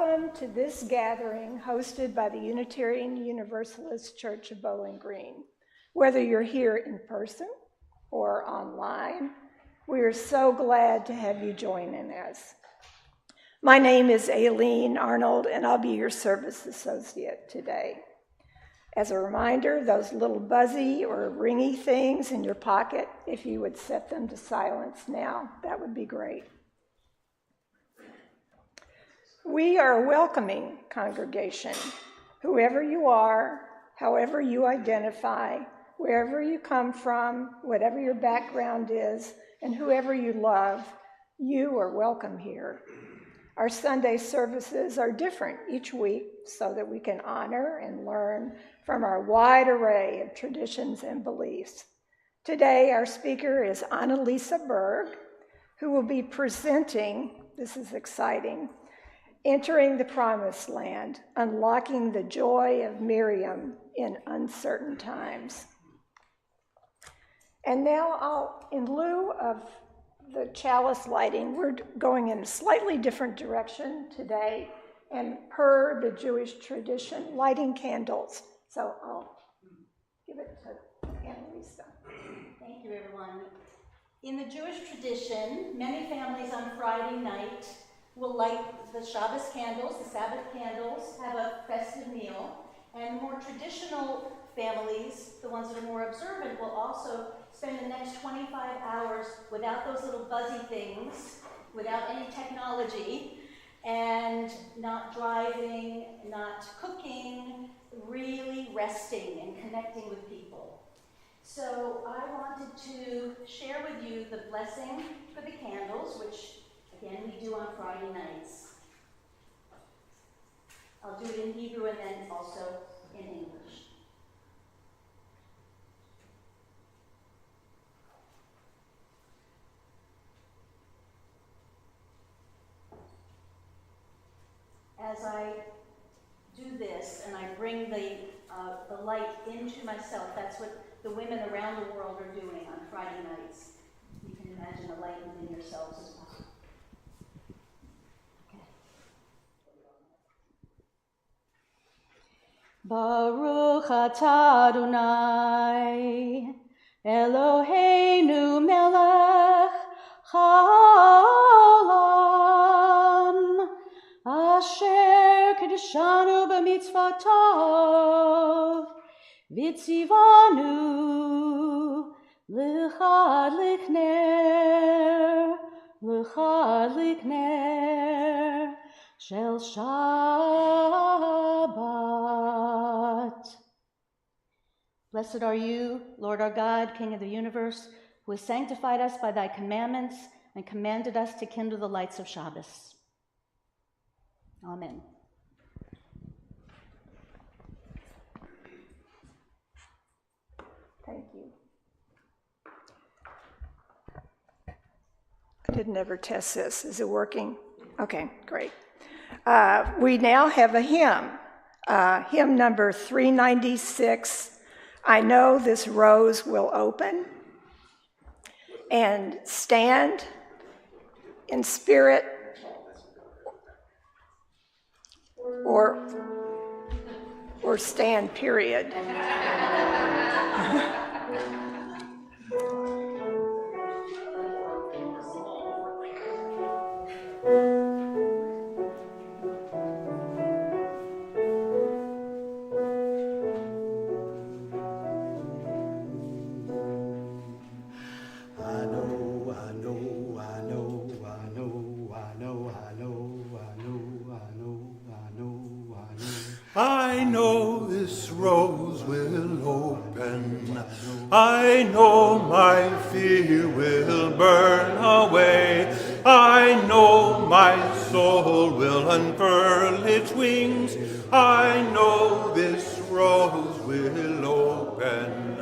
Welcome to this gathering hosted by the Unitarian Universalist Church of Bowling Green. Whether you're here in person or online, we are so glad to have you joining us. My name is Aileen Arnold, and I'll be your service associate today. As a reminder, those little buzzy or ringy things in your pocket, if you would set them to silence now, that would be great. We are a welcoming congregation. Whoever you are, however you identify, wherever you come from, whatever your background is, and whoever you love, you are welcome here. Our Sunday services are different each week so that we can honor and learn from our wide array of traditions and beliefs. Today, our speaker is Analesa Berg, who will be presenting, this is exciting, Entering the Promised Land, Unlocking the Joy of Miriam in Uncertain Times. And now in lieu of the chalice lighting, we're going in a slightly different direction today, and per the Jewish tradition, lighting candles. So I'll give it to Analesa. Thank you, everyone. In the Jewish tradition, many families on Friday night will light the Shabbos candles, the Sabbath candles, have a festive meal, and more traditional families, the ones that are more observant, will also spend the next 25 hours without those little buzzy things, without any technology, and not driving, not cooking, really resting and connecting with people. So I wanted to share with you the blessing for the candles, which again we do on Friday nights. I'll do it in Hebrew and then also in English. As I do this and I bring the light into myself, that's what the women around the world are doing on Friday nights. You can imagine the light within yourselves as well. Baruch atah Adonai, Eloheinu melech haolam, asher kedeshanu b'mitzvotov, v'tzivanu l'chadlik ner shel Shabbat. Blessed are you, Lord our God, King of the universe, who has sanctified us by thy commandments and commanded us to kindle the lights of Shabbos. Amen. Thank you. I didn't ever test this. Is it working? Okay, great. We now have a hymn, hymn number 396, I Know This Rose Will Open, and stand in spirit or stand, period. I know this rose will open. I know my fear will burn away. I know my soul will unfurl its wings. I know this rose will open.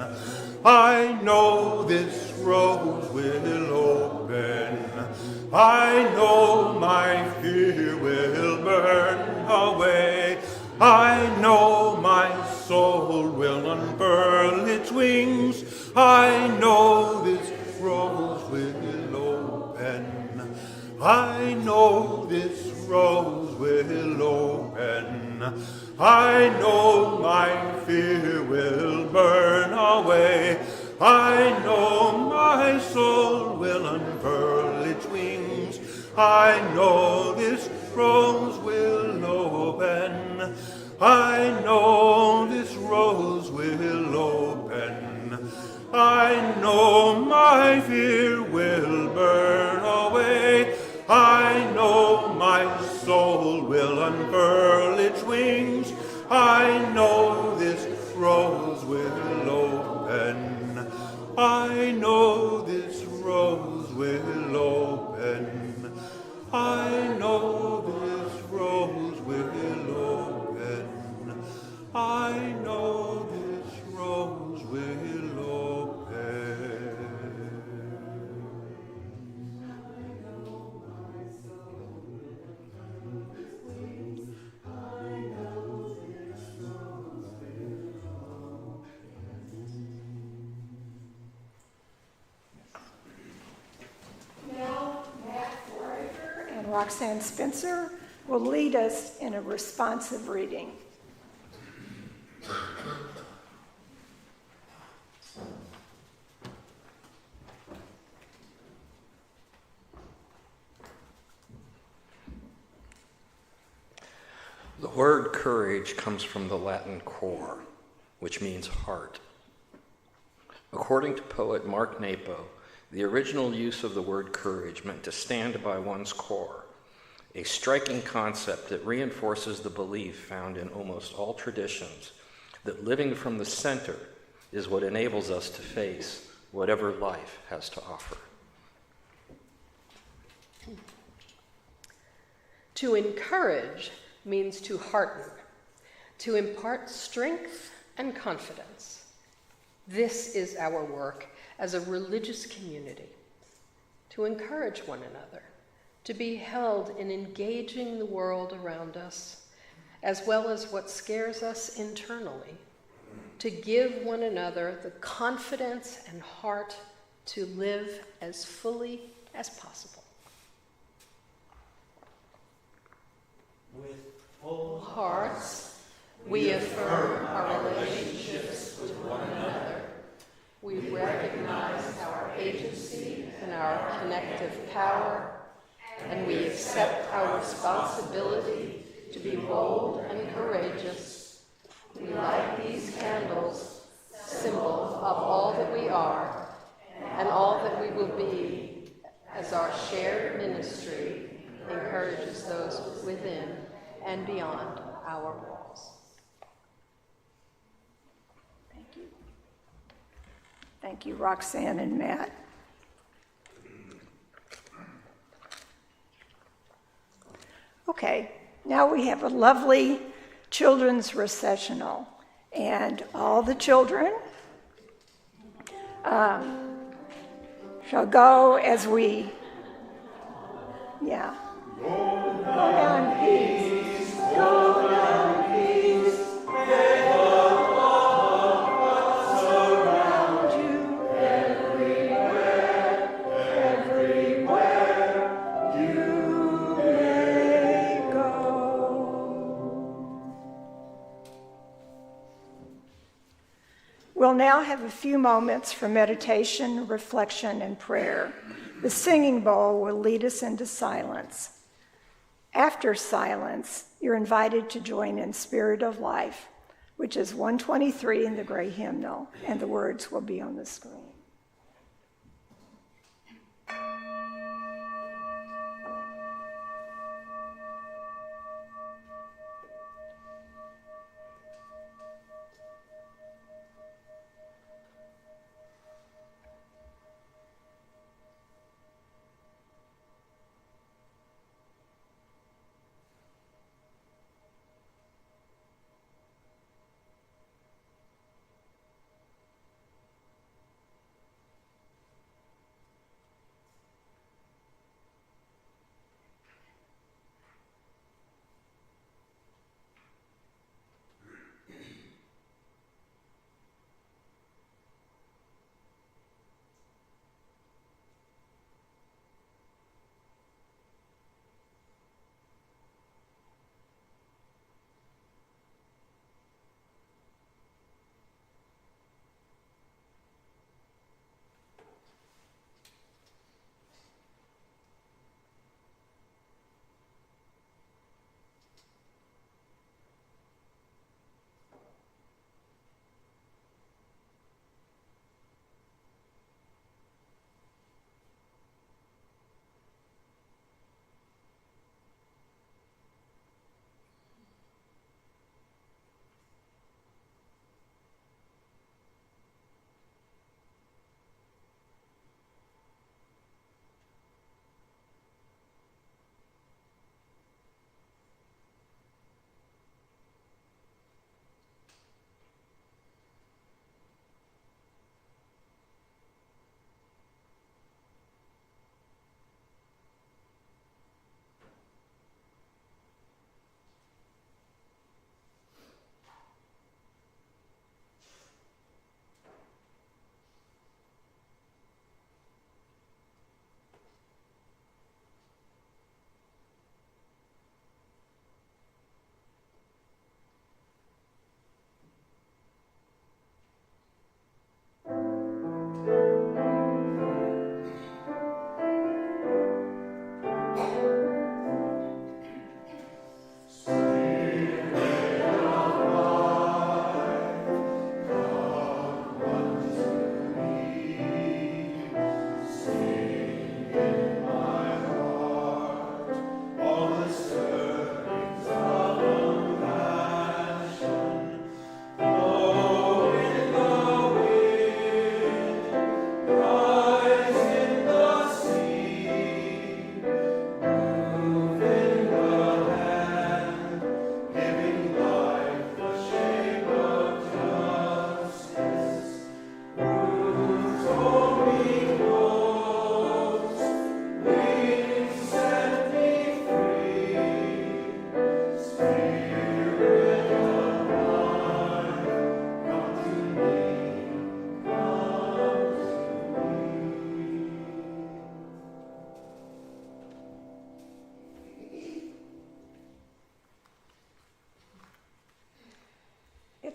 I know this rose will open. I know my fear will burn away. I know my soul will unfurl its wings. I know this rose will open. I know this rose will open. I know this rose will open. I know this rose will open. I know my fear will burn away. I know my soul will unfurl its wings. I know this rose will open. I know this rose will open. I know this rose will open. I know this rose will open. And Roxanne Spencer will lead us in a responsive reading. The word courage comes from the Latin cor, which means heart. According to poet Mark Napo, the original use of the word courage meant to stand by one's core, a striking concept that reinforces the belief found in almost all traditions that living from the center is what enables us to face whatever life has to offer. To encourage means to hearten, to impart strength and confidence. This is our work as a religious community, to encourage one another, to be held in engaging the world around us, as well as what scares us internally, to give one another the confidence and heart to live as fully as possible. With full Hearts, we affirm our relationships with one another. We recognize our agency and our connective power, and we accept our responsibility to be bold and courageous. We light these candles, symbol of all that we are and all that we will be, as our shared ministry encourages those within and beyond our walls. Thank you. Thank you, Roxanne and Matt. Okay, now we have a lovely children's recessional, and all the children shall go as we, go down peace, go down peace, may the love surround you everywhere, everywhere you may go. We'll now have a few moments for meditation, reflection, and prayer. The singing bowl will lead us into silence. After silence, you're invited to join in Spirit of Life, which is 123 in the gray hymnal, and the words will be on the screen.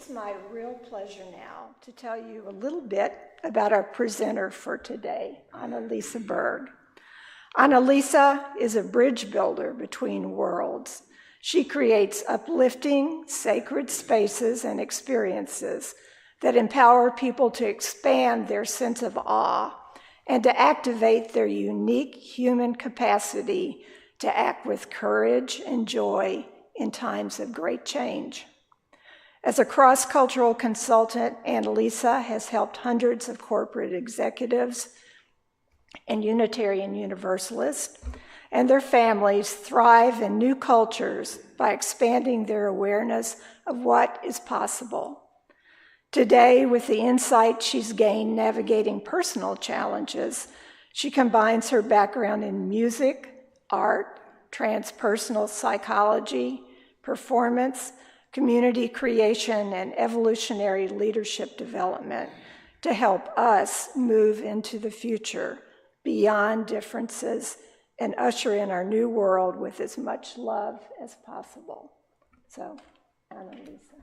It's my real pleasure now to tell you a little bit about our presenter for today, Analesa Berg. Analesa is a bridge builder between worlds. She creates uplifting, sacred spaces and experiences that empower people to expand their sense of awe and to activate their unique human capacity to act with courage and joy in times of great change. As a cross-cultural consultant, Analesa has helped hundreds of corporate executives and Unitarian Universalists and their families thrive in new cultures by expanding their awareness of what is possible. Today, with the insight she's gained navigating personal challenges, she combines her background in music, art, transpersonal psychology, performance, community creation, and evolutionary leadership development to help us move into the future beyond differences and usher in our new world with as much love as possible. So, Analesa.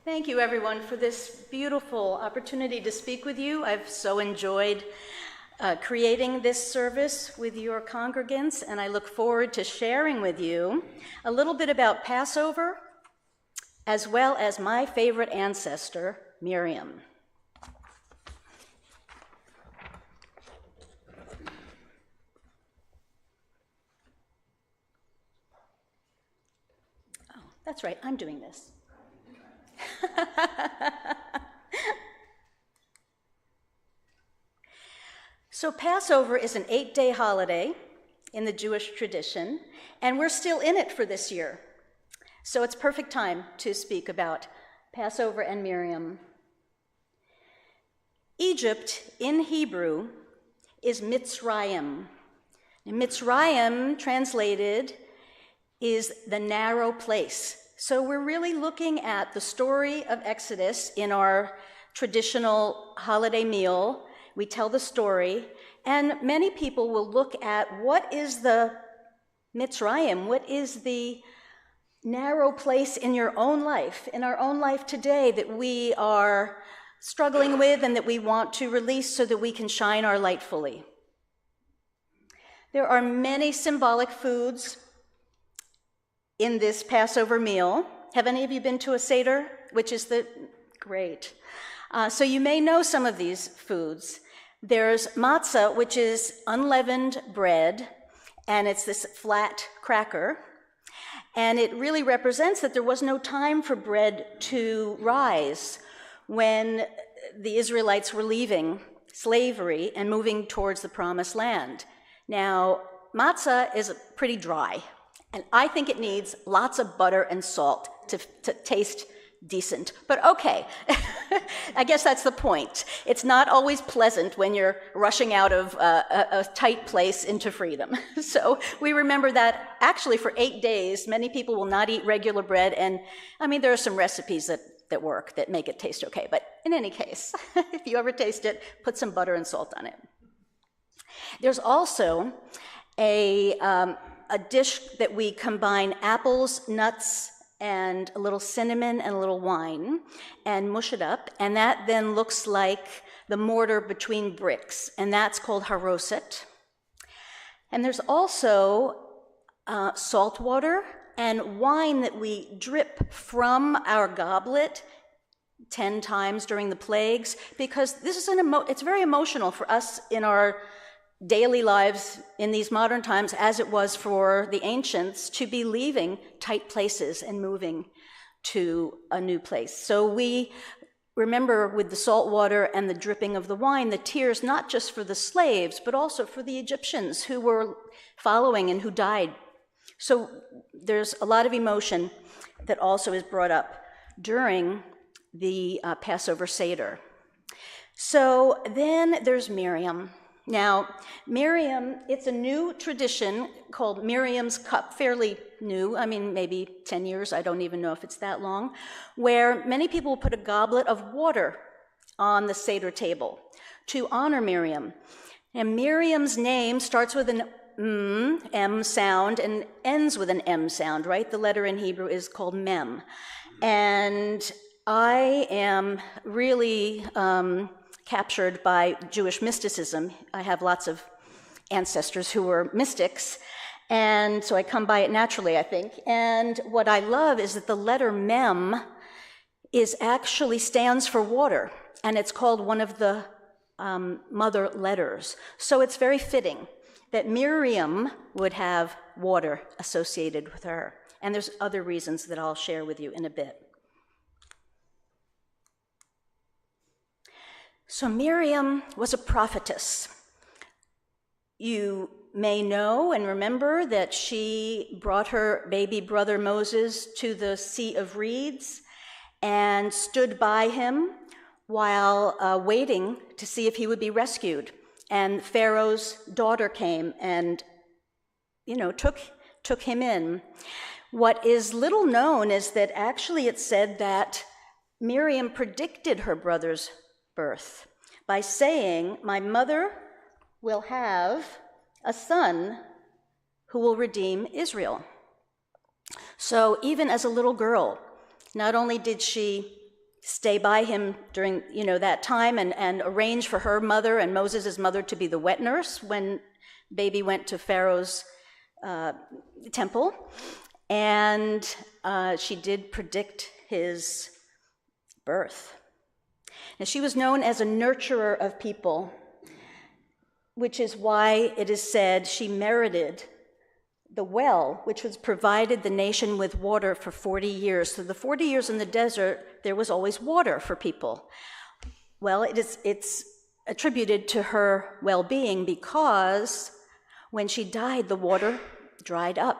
Thank you, everyone, for this beautiful opportunity to speak with you. I've so enjoyed creating this service with your congregants, and I look forward to sharing with you a little bit about Passover, as well as my favorite ancestor, Miriam. Oh, that's right, I'm doing this. So Passover is an 8-day holiday in the Jewish tradition, and we're still in it for this year. So it's perfect time to speak about Passover and Miriam. Egypt in Hebrew is Mitzrayim. And Mitzrayim, translated, is the narrow place. So we're really looking at the story of Exodus in our traditional holiday meal. We tell the story, and many people will look at what is the Mitzrayim, what is the narrow place in your own life, in our own life today that we are struggling with and that we want to release so that we can shine our light fully. There are many symbolic foods in this Passover meal. Have any of you been to a Seder, which is great. So you may know some of these foods. There's matzah, which is unleavened bread, and it's this flat cracker. And it really represents that there was no time for bread to rise when the Israelites were leaving slavery and moving towards the Promised Land. Now, matzah is pretty dry, and I think it needs lots of butter and salt to taste decent. But okay, I guess that's the point. It's not always pleasant when you're rushing out of a tight place into freedom. So we remember that actually for 8 days, many people will not eat regular bread. And I mean, there are some recipes that work, that make it taste okay. But in any case, if you ever taste it, put some butter and salt on it. There's also a dish that we combine apples, nuts, and a little cinnamon and a little wine, and mush it up, and that then looks like the mortar between bricks, and that's called haroset. And there's also salt water and wine that we drip from our goblet 10 times during the plagues, because this is it's very emotional for us in our daily lives in these modern times, as it was for the ancients, to be leaving tight places and moving to a new place. So we remember with the salt water and the dripping of the wine, the tears not just for the slaves, but also for the Egyptians who were following and who died. So there's a lot of emotion that also is brought up during the Passover Seder. So then there's Miriam. Now, Miriam, it's a new tradition called Miriam's Cup, fairly new, I mean, maybe 10 years, I don't even know if it's that long, where many people put a goblet of water on the Seder table to honor Miriam. And Miriam's name starts with an M sound and ends with an M sound, right? The letter in Hebrew is called Mem. And I am really captured by Jewish mysticism. I have lots of ancestors who were mystics, and so I come by it naturally, I think. And what I love is that the letter Mem actually stands for water, and it's called one of the mother letters. So it's very fitting that Miriam would have water associated with her. And there's other reasons that I'll share with you in a bit. So Miriam was a prophetess. You may know and remember that she brought her baby brother Moses to the Sea of Reeds and stood by him while waiting to see if he would be rescued. And Pharaoh's daughter came and, took him in. What is little known is that actually it said that Miriam predicted her brother's birth by saying, "My mother will have a son who will redeem Israel." So even as a little girl, not only did she stay by him during that time and arrange for her mother and Moses' mother to be the wet nurse when baby went to Pharaoh's temple, and she did predict his birth. Now, she was known as a nurturer of people, which is why it is said she merited the well, which was provided the nation with water for 40 years. So the 40 years in the desert, there was always water for people. Well, it's attributed to her well-being because when she died, the water dried up.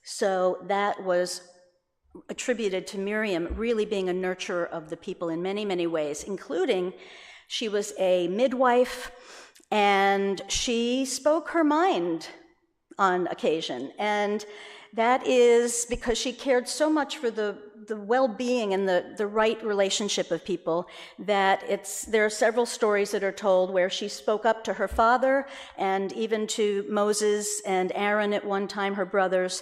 So that was attributed to Miriam really being a nurturer of the people in many, many ways, including she was a midwife and she spoke her mind on occasion. And that is because she cared so much for the well-being and the right relationship of people that there are several stories that are told where she spoke up to her father and even to Moses and Aaron at one time, her brothers.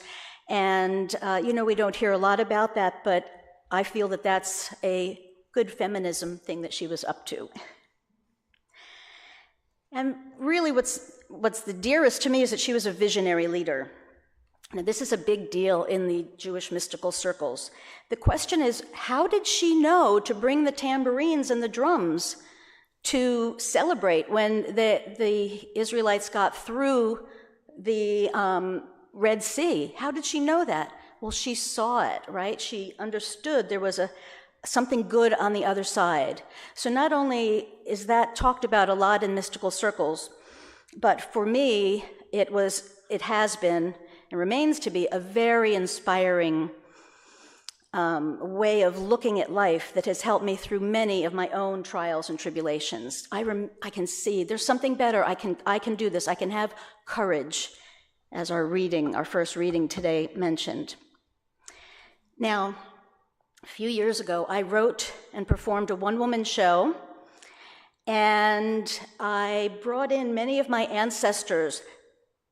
And, we don't hear a lot about that, but I feel that that's a good feminism thing that she was up to. And really what's the dearest to me is that she was a visionary leader. Now, this is a big deal in the Jewish mystical circles. The question is, how did she know to bring the tambourines and the drums to celebrate when the Israelites got through the Red Sea? How did she know that? Well, she saw it, right? She understood there was something good on the other side. So not only is that talked about a lot in mystical circles, but for me, it has been and remains to be a very inspiring way of looking at life that has helped me through many of my own trials and tribulations. I can see there's something better. I can do this. I can have courage, as our first reading today mentioned. Now, a few years ago, I wrote and performed a one-woman show, and I brought in many of my ancestors,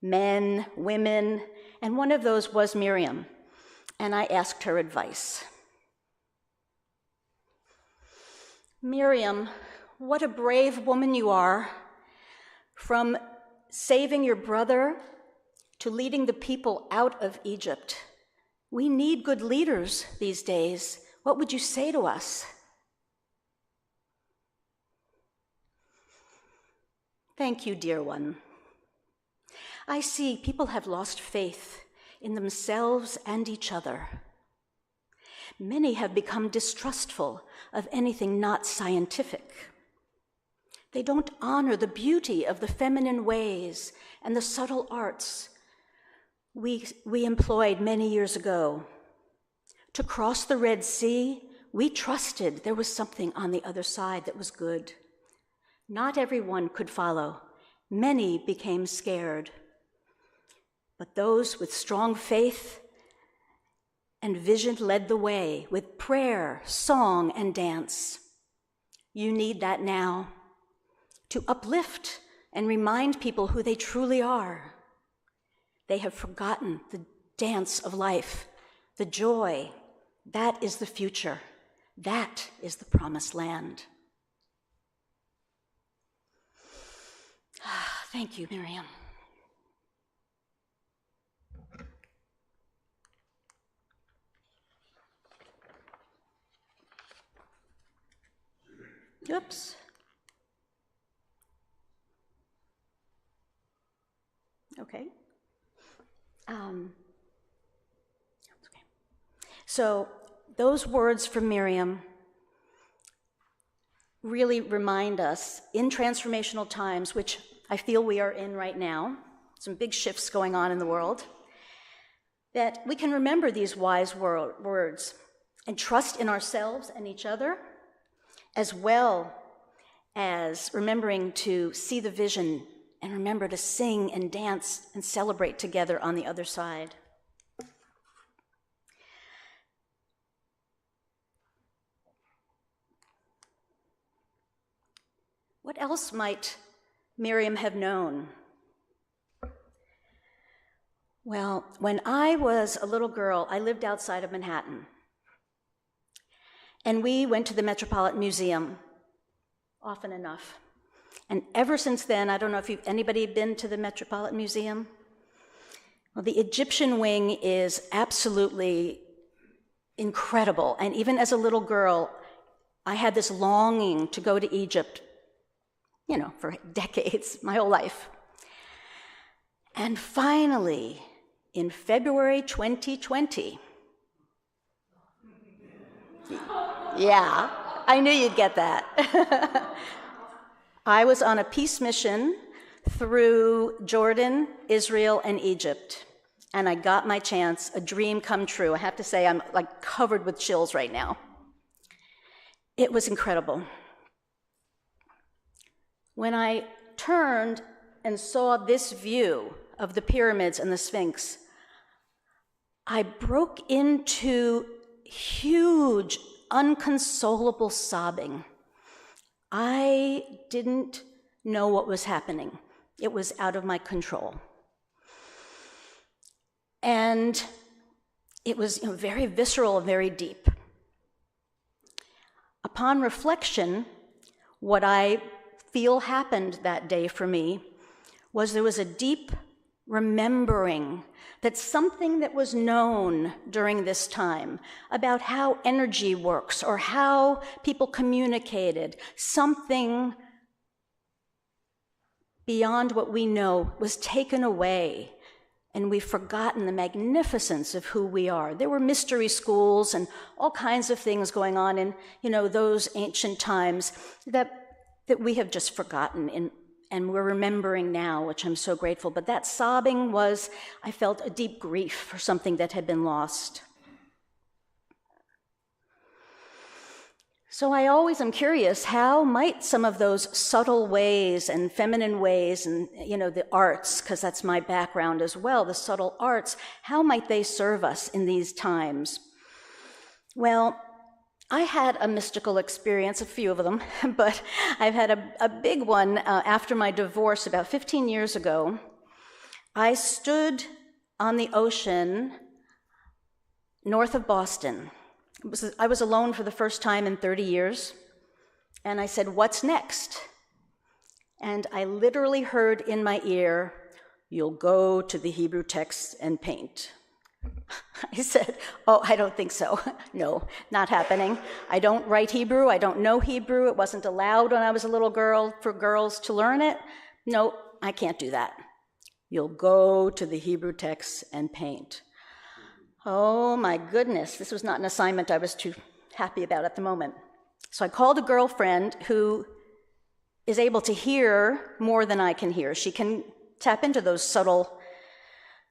men, women, and one of those was Miriam, and I asked her advice. "Miriam, what a brave woman you are, from saving your brother to leading the people out of Egypt. We need good leaders these days. What would you say to us?" "Thank you, dear one. I see people have lost faith in themselves and each other. Many have become distrustful of anything not scientific. They don't honor the beauty of the feminine ways and the subtle arts we employed many years ago. To cross the Red Sea, we trusted there was something on the other side that was good. Not everyone could follow. Many became scared. But those with strong faith and vision led the way with prayer, song, and dance. You need that now to uplift and remind people who they truly are. They have forgotten the dance of life, the joy. That is the future. That is the promised land. Thank you, Miriam. Oops. Okay. So those words from Miriam really remind us in transformational times, which I feel we are in right now, some big shifts going on in the world, that we can remember these wise words and trust in ourselves and each other, as well as remembering to see the vision and remember to sing and dance and celebrate together on the other side. What else might Miriam have known? Well, when I was a little girl, I lived outside of Manhattan. And we went to the Metropolitan Museum often enough. And ever since then, I don't know if anybody been to the Metropolitan Museum? Well, the Egyptian wing is absolutely incredible. And even as a little girl, I had this longing to go to Egypt, for decades, my whole life. And finally, in February 2020, yeah, I knew you'd get that. I was on a peace mission through Jordan, Israel, and Egypt, and I got my chance, a dream come true. I have to say, I'm like covered with chills right now. It was incredible. When I turned and saw this view of the pyramids and the Sphinx, I broke into huge, unconsolable sobbing. I didn't know what was happening. It was out of my control. And it was very visceral and very deep. Upon reflection, what I feel happened that day for me was there was a deep remembering that something that was known during this time about how energy works or how people communicated, something beyond what we know was taken away, and we've forgotten the magnificence of who we are. There were mystery schools and all kinds of things going on in, those ancient times that we have just forgotten and we're remembering now, which I'm so grateful. But that sobbing I felt a deep grief for something that had been lost. So I always am curious, how might some of those subtle ways and feminine ways and, the arts, because that's my background as well, the subtle arts, how might they serve us in these times? Well, I had a mystical experience, a few of them, but I've had a big one after my divorce about 15 years ago. I stood on the ocean north of Boston. I was alone for the first time in 30 years, and I said, "What's next?" And I literally heard in my ear, "You'll go to the Hebrew texts and paint." I said, "Oh, I don't think so. No, not happening. I don't write Hebrew. I don't know Hebrew. It wasn't allowed when I was a little girl for girls to learn it. No, I can't do that." You'll go to the Hebrew texts and paint. Oh my goodness, this was not an assignment I was too happy about at the moment. So I called a girlfriend who is able to hear more than I can hear. She can tap into those subtle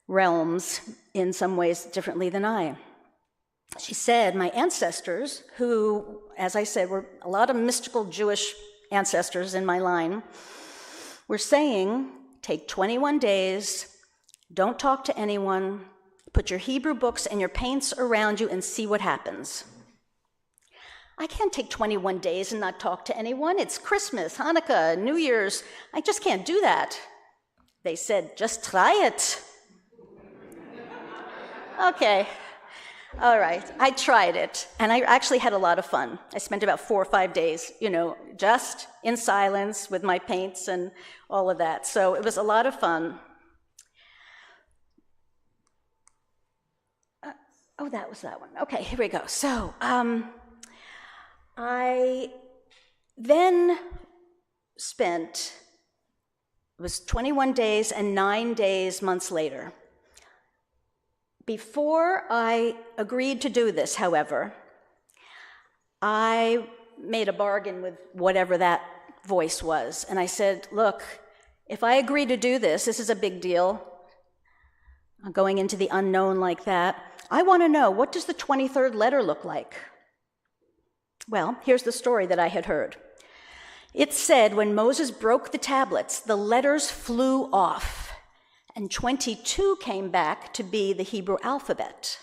realms in some ways differently than I. She said, my ancestors, who, as I said, were a lot of mystical Jewish ancestors in my line, were saying, take 21 days, don't talk to anyone, put your Hebrew books and your paints around you and see what happens. I can't take 21 days and not talk to anyone. It's Christmas, Hanukkah, New Year's. I just can't do that. They said, just try it. Okay, all right, I tried it, and I actually had a lot of fun. I spent about 4 or 5 days, just in silence with my paints and all of that. So it was a lot of fun. That was that one. Okay, here we go. So I then spent, it was 21 days and 9 days months later. Before I agreed to do this, however, I made a bargain with whatever that voice was. And I said, look, if I agree to do this, this is a big deal, going into the unknown like that. I want to know, what does the 23rd letter look like? Well, here's the story that I had heard. It said when Moses broke the tablets, the letters flew off, and 22 came back to be the Hebrew alphabet.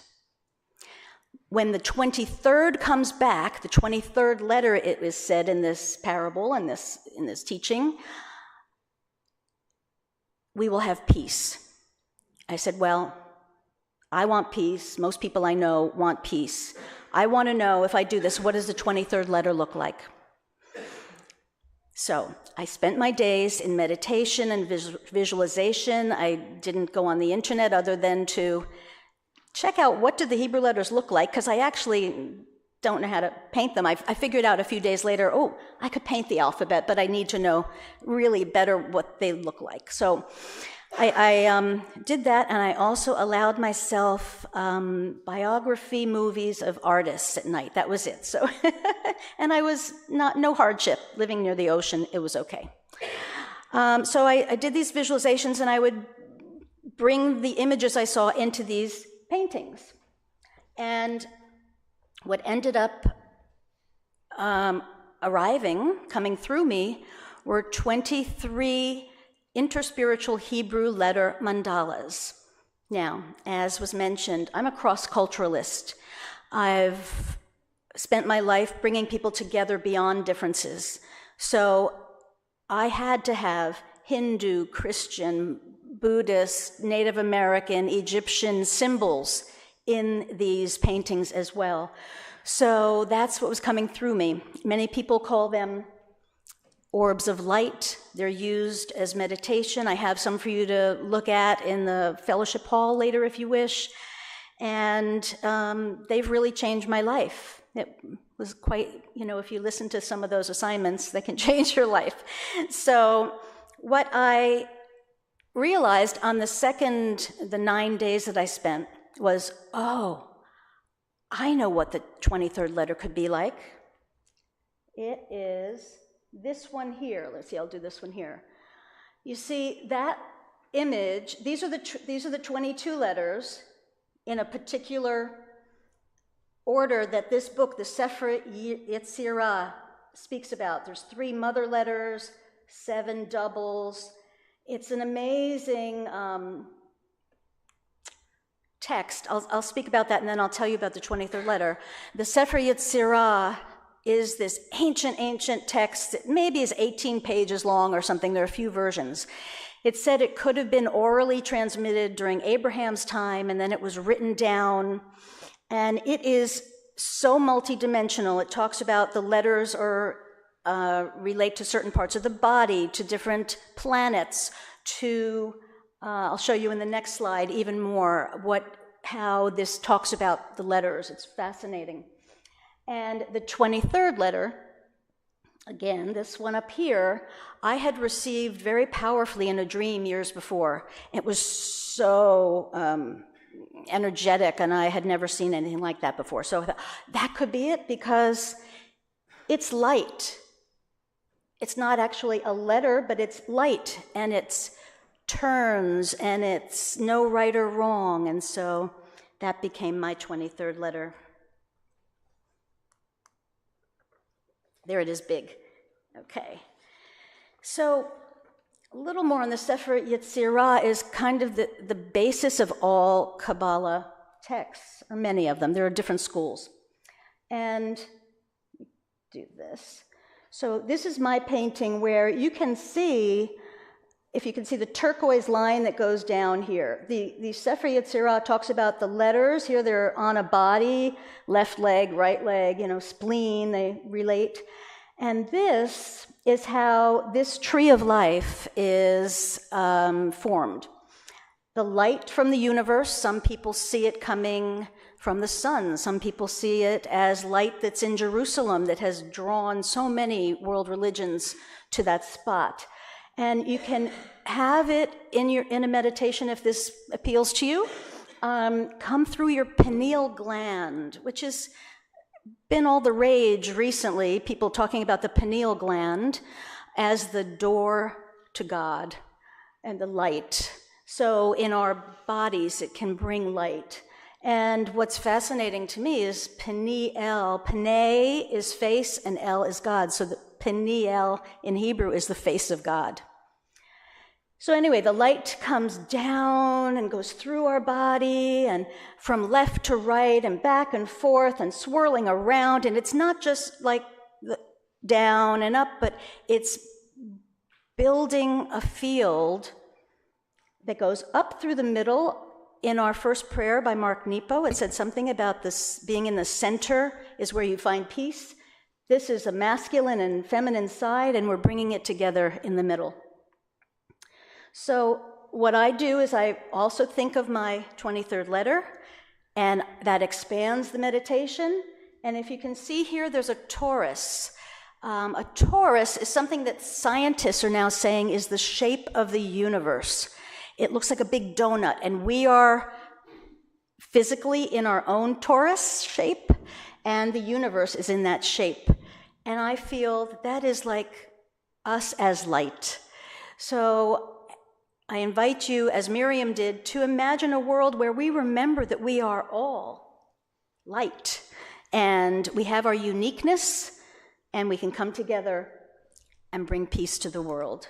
When the 23rd comes back, the 23rd letter, it is said in this parable, in this teaching, we will have peace. I said, well, I want peace. Most people I know want peace. I want to know, if I do this, what does the 23rd letter look like? So I spent my days in meditation and visualization. I didn't go on the internet other than to check out what do the Hebrew letters look like, because I actually don't know how to paint them. I figured out a few days later, I could paint the alphabet, but I need to know really better what they look like. So I did that, and I also allowed myself biography movies of artists at night. That was it. So, and I was no hardship living near the ocean. It was okay. So I did these visualizations, and I would bring the images I saw into these paintings. And what ended up coming through me, were 23 interspiritual Hebrew letter mandalas. Now, as was mentioned, I'm a cross-culturalist. I've spent my life bringing people together beyond differences. So I had to have Hindu, Christian, Buddhist, Native American, Egyptian symbols in these paintings as well. So that's what was coming through me. Many people call them orbs of light. They're used as meditation. I have some for you to look at in the fellowship hall later if you wish. And they've really changed my life. It was quite, if you listen to some of those assignments, they can change your life. So what I realized on the 9 days that I spent was, I know what the 23rd letter could be like. It is this one here. Let's see, I'll do this one here. You see that image, these are the 22 letters in a particular order that this book, the Sefer Yetzirah, speaks about. There's 3 mother letters, 7 doubles. It's an amazing text. I'll speak about that, and then I'll tell you about the 23rd letter. The Sefer Yetzirah is this ancient text that maybe is 18 pages long or something. There are a few versions. It said it could have been orally transmitted during Abraham's time, and then it was written down. And it is so multidimensional. It talks about the letters relate to certain parts of the body, to different planets, to I'll show you in the next slide even more how this talks about the letters. It's fascinating. And the 23rd letter again, this one up here, I had received very powerfully in a dream years before. It was so energetic, and I had never seen anything like that before. So I thought, that could be it, because it's light. It's not actually a letter, but it's light, and it's turns, and it's no right or wrong, and so that became my 23rd letter. There it is, big. Okay. So a little more on the Sefer Yetzirah is kind of the basis of all Kabbalah texts, or many of them. There are different schools. And do this. So this is my painting where you can see, if you can see the turquoise line that goes down here. The Sefer Yetzirah talks about the letters. Here they're on a body, left leg, right leg, spleen, they relate. And this is how this tree of life is formed. The light from the universe, some people see it coming from the sun. Some people see it as light that's in Jerusalem that has drawn so many world religions to that spot. And you can have it in a meditation, if this appeals to you, come through your pineal gland, which has been all the rage recently, people talking about the pineal gland as the door to God and the light. So in our bodies, it can bring light. And what's fascinating to me is pineal. Pene is face and El is God. So the pineal in Hebrew is the face of God. So anyway, the light comes down and goes through our body and from left to right and back and forth and swirling around. And it's not just like down and up, but it's building a field that goes up through the middle. In our first prayer by Mark Nepo, it said something about this being in the center is where you find peace. This is a masculine and feminine side, and we're bringing it together in the middle. So what I do is I also think of my 23rd letter, and that expands the meditation. And if you can see here, there's a torus. A torus is something that scientists are now saying is the shape of the universe. It looks like a big donut, and we are physically in our own torus shape, and the universe is in that shape. And I feel that is like us as light. So I invite you, as Miriam did, to imagine a world where we remember that we are all light, and we have our uniqueness, and we can come together and bring peace to the world.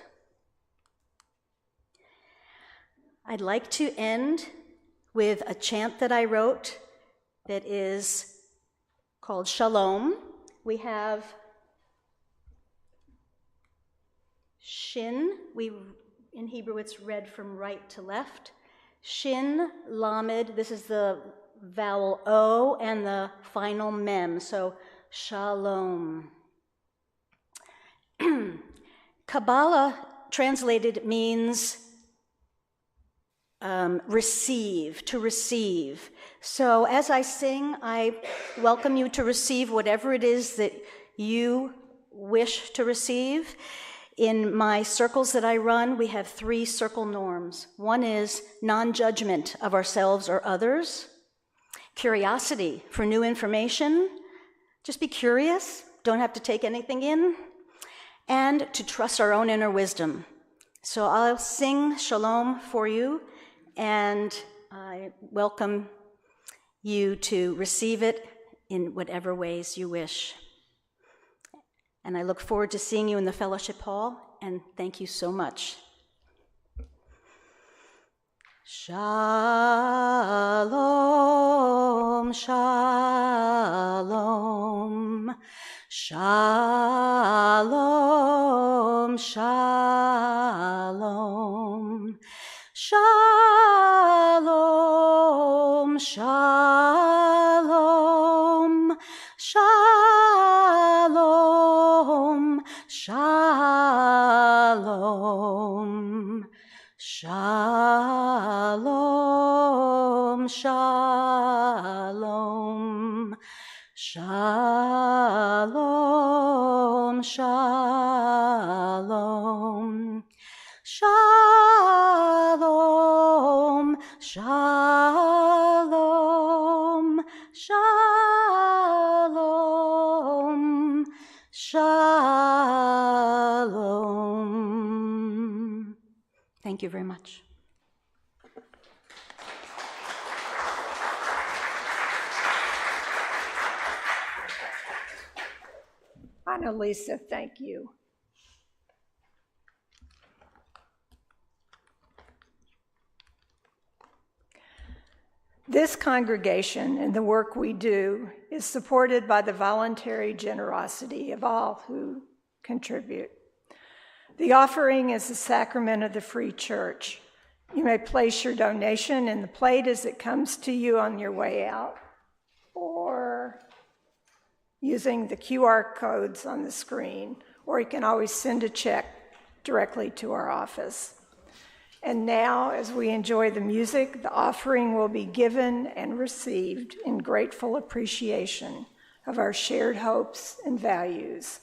I'd like to end with a chant that I wrote that is called Shalom. We have Shin. In Hebrew, it's read from right to left. Shin, Lamed, this is the vowel O and the final Mem, so Shalom. Kabbalah translated means receive, to receive. So as I sing, I welcome you to receive whatever it is that you wish to receive. In my circles that I run, we have 3 circle norms. One is non-judgment of ourselves or others, curiosity for new information, just be curious, don't have to take anything in, and to trust our own inner wisdom. So I'll sing Shalom for you, and I welcome you to receive it in whatever ways you wish. And I look forward to seeing you in the fellowship hall, and thank you so much. Shalom, shalom, shalom, shalom, shalom, shalom, shalom, shalom, shalom, shalom, shalom. shalom. Shalom, shalom, shalom, shalom. Thank you very much. Analesa, thank you. This congregation and the work we do is supported by the voluntary generosity of all who contribute. The offering is the sacrament of the free church. You may place your donation in the plate as it comes to you on your way out, or using the QR codes on the screen, or you can always send a check directly to our office. And now, as we enjoy the music, the offering will be given and received in grateful appreciation of our shared hopes and values.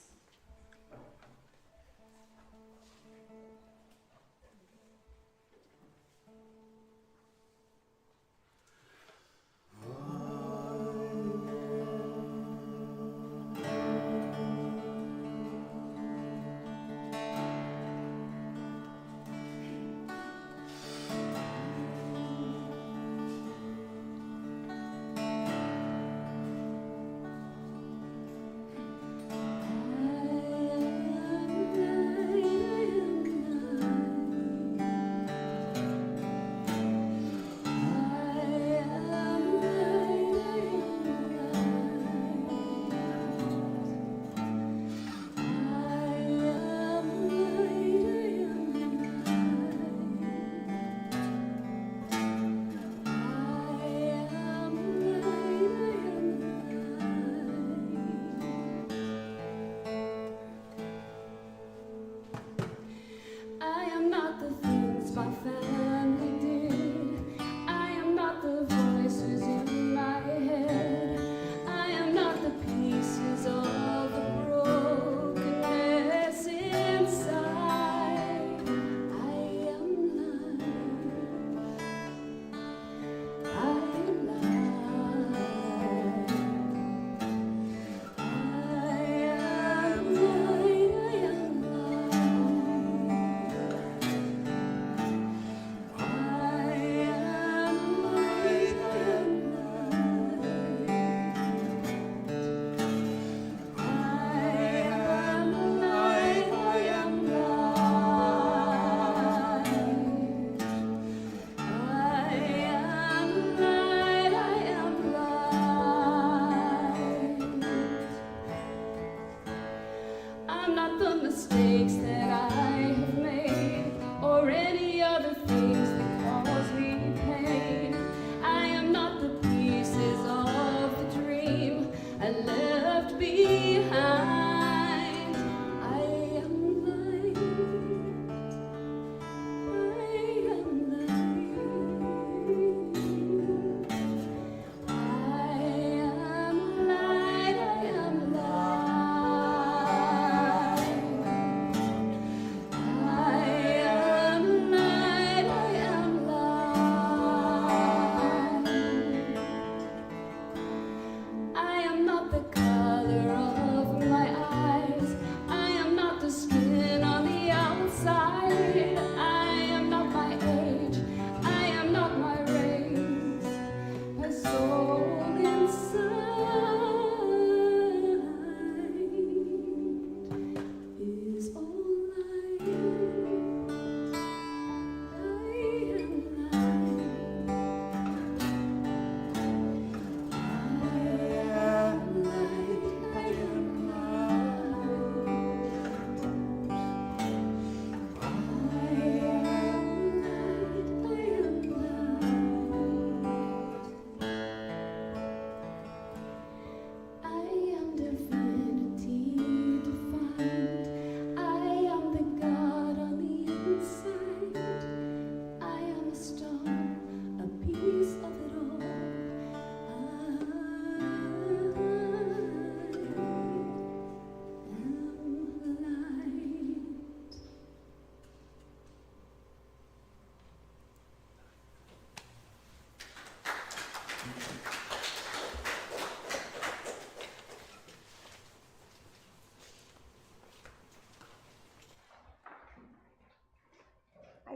The color of my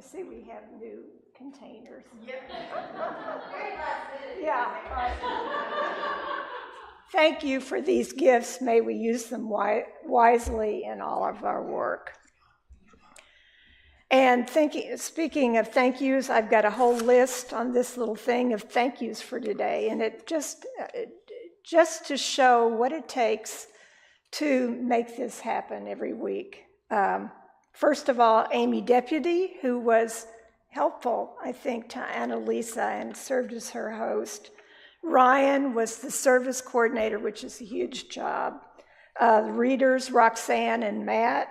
see we have new containers. Very last minute. Yeah. Thank you for these gifts. May we use them wisely in all of our work. And speaking of thank yous, I've got a whole list on this little thing of thank yous for today, and it just to show what it takes to make this happen every week. First of all, Amy Deputy, who was helpful, I think, to Analesa and served as her host. Ryan was the service coordinator, which is a huge job. The readers, Roxanne and Matt.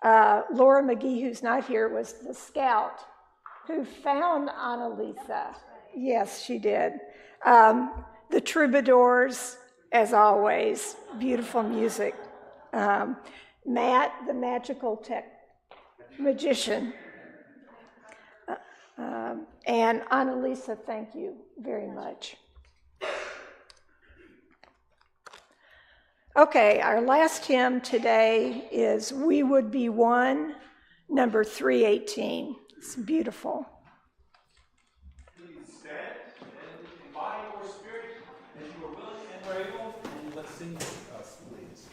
Laura McGee, who's not here, was the scout who found Analesa. Yes, she did. The troubadours, as always, beautiful music. Matt, the magical magician. And Analesa, thank you very much. Okay, our last hymn today is We Would Be One, number 318. It's beautiful. Please stand and in body or spirit as you are willing and are able, and let's sing with us, please.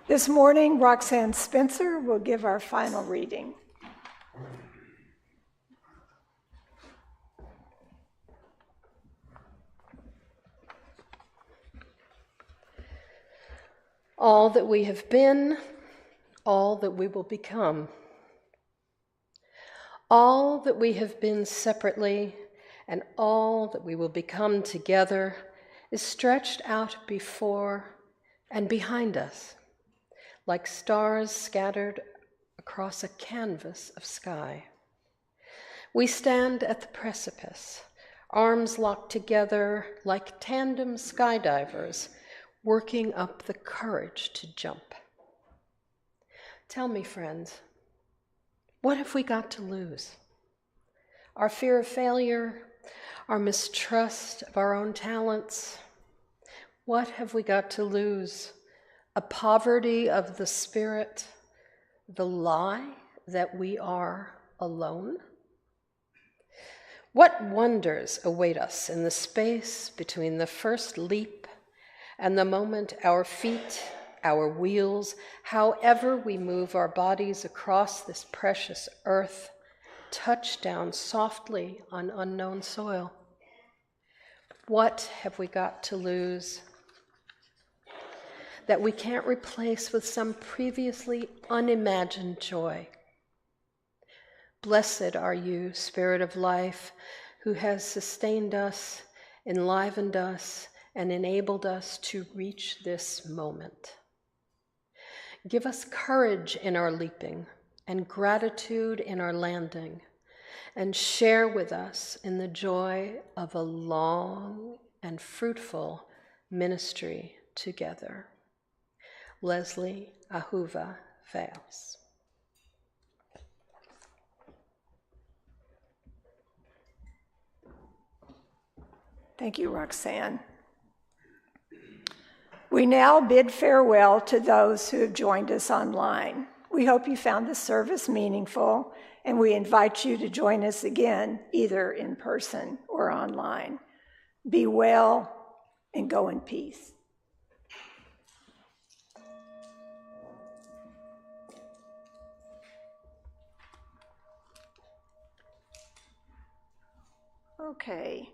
This morning, Roxanne Spencer will give our final reading. All that we have been, all that we will become. All that we have been separately and all that we will become together is stretched out before and behind us, like stars scattered across a canvas of sky. We stand at the precipice, arms locked together like tandem skydivers, working up the courage to jump. Tell me, friends, what have we got to lose? Our fear of failure, our mistrust of our own talents? What have we got to lose? A poverty of the spirit, the lie that we are alone? What wonders await us in the space between the first leap and the moment our feet, our wheels, however we move our bodies across this precious earth, touch down softly on unknown soil? What have we got to lose? that we can't replace with some previously unimagined joy. Blessed are you, Spirit of life, who has sustained us, enlivened us, and enabled us to reach this moment. Give us courage in our leaping and gratitude in our landing, and share with us in the joy of a long and fruitful ministry together. Leslie Ahuva Fails. Thank you, Roxanne. We now bid farewell to those who have joined us online. We hope you found the service meaningful, and we invite you to join us again, either in person or online. Be well and go in peace. Okay.